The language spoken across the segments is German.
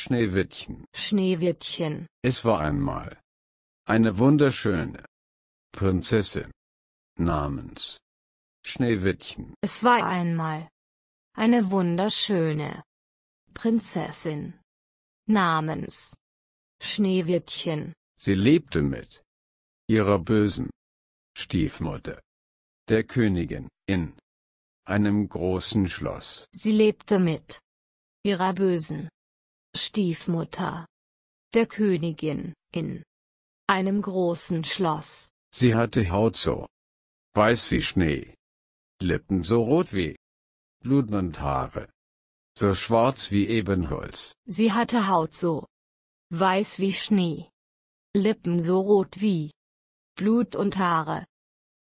Schneewittchen. Schneewittchen. Es war einmal eine wunderschöne Prinzessin namens Schneewittchen. Es war einmal eine wunderschöne Prinzessin namens Schneewittchen. Sie lebte mit ihrer bösen Stiefmutter, der Königin, in einem großen Schloss. Sie lebte mit ihrer bösen Stiefmutter, der Königin, in einem großen Schloss. Sie hatte Haut so weiß wie Schnee, Lippen so rot wie Blut und Haare so schwarz wie Ebenholz. Sie hatte Haut so weiß wie Schnee, Lippen so rot wie Blut und Haare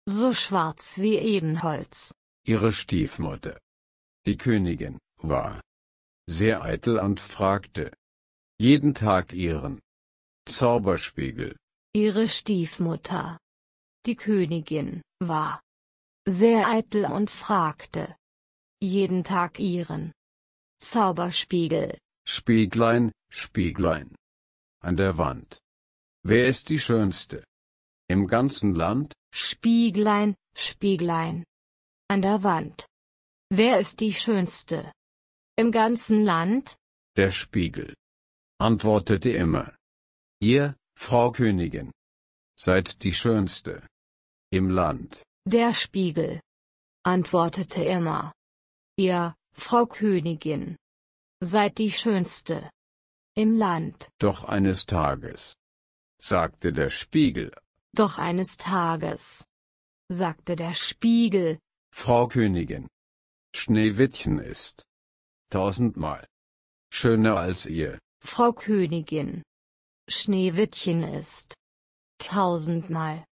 so schwarz wie Ebenholz. Ihre Stiefmutter, die Königin, war sehr eitel und fragte jeden Tag ihren Zauberspiegel. Ihre Stiefmutter, die Königin, war sehr eitel und fragte jeden Tag ihren Zauberspiegel. Spieglein, Spieglein an der Wand, wer ist die Schönste im ganzen Land? Spieglein, Spieglein an der Wand, wer ist die Schönste im ganzen Land? Der Spiegel antwortete immer: Ihr, Frau Königin, seid die Schönste im Land. Der Spiegel antwortete immer: Ihr, Frau Königin, seid die Schönste im Land. Doch eines Tages sagte der Spiegel: Doch eines Tages sagte der Spiegel: Frau Königin, Schneewittchen ist 1000-mal schöner als ihr. Frau Königin, Schneewittchen ist 1000-mal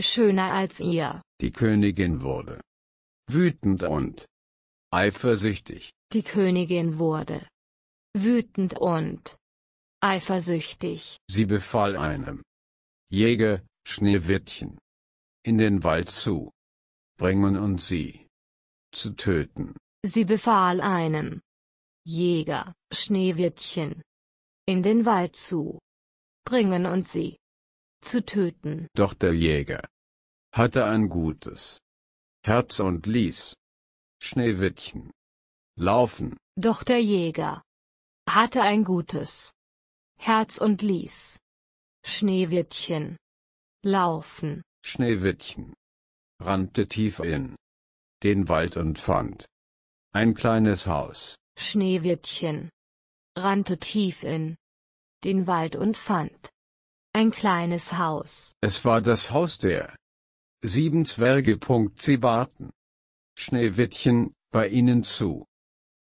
schöner als ihr. Die Königin wurde wütend und eifersüchtig. Die Königin wurde wütend und eifersüchtig. Sie befahl einem Jäger, Schneewittchen in den Wald zu bringen und sie zu töten. Sie befahl einem Jäger, Schneewittchen, in den Wald zu bringen und sie zu töten. Doch der Jäger hatte ein gutes Herz und ließ Schneewittchen laufen. Doch der Jäger hatte ein gutes Herz und ließ Schneewittchen laufen. Schneewittchen rannte tief in den Wald und fand ein kleines Haus. Schneewittchen rannte tief in den Wald und fand ein kleines Haus. Es war das Haus der 7 Zwerge. Sie baten Schneewittchen, bei ihnen zu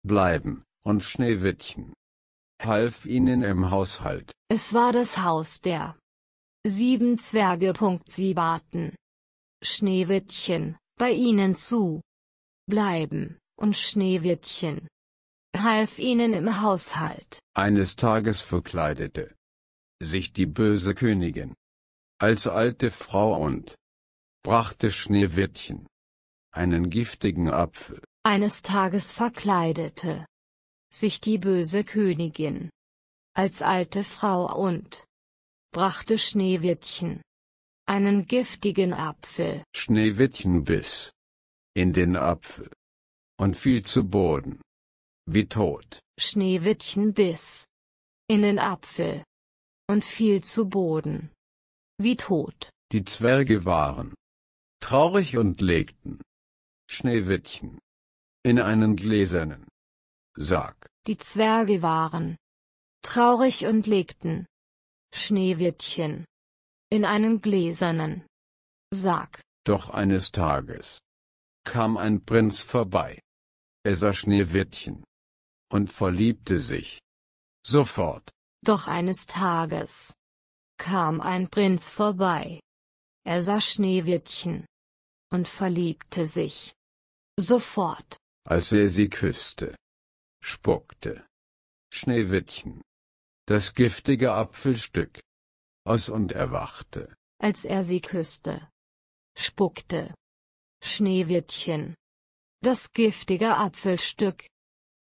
bleiben, und Schneewittchen half ihnen im Haushalt. Es war das Haus der 7 Zwerge. Sie baten Schneewittchen, bei ihnen zu bleiben, und Schneewittchen half ihnen im Haushalt. Eines Tages verkleidete sich die böse Königin als alte Frau und brachte Schneewittchen einen giftigen Apfel. Eines Tages verkleidete sich die böse Königin als alte Frau und brachte Schneewittchen einen giftigen Apfel. Schneewittchen biss in den Apfel und fiel zu Boden wie tot. Schneewittchen biss in den Apfel und fiel zu Boden wie tot. Die Zwerge waren traurig und legten Schneewittchen in einen gläsernen Sarg. Die Zwerge waren traurig und legten Schneewittchen in einen gläsernen Sarg. Doch eines Tages kam ein Prinz vorbei. Er sah Schneewittchen und verliebte sich sofort. Doch eines Tages kam ein Prinz vorbei. Er sah Schneewittchen und verliebte sich sofort. Als er sie küsste, spuckte Schneewittchen das giftige Apfelstück aus und erwachte. Als er sie küsste, spuckte Schneewittchen das giftige Apfelstück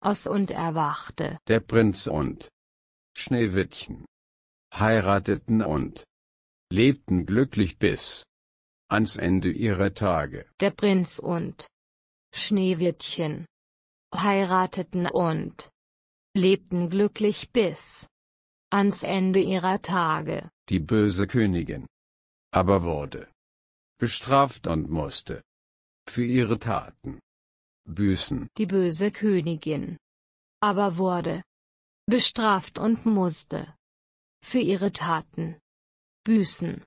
aus und erwachte. Der Prinz und Schneewittchen heirateten und lebten glücklich bis ans Ende ihrer Tage. Der Prinz und Schneewittchen heirateten und lebten glücklich bis ans Ende ihrer Tage. Die böse Königin aber wurde bestraft und musste für ihre Taten büßen. Die böse Königin aber wurde bestraft und musste für ihre Taten büßen.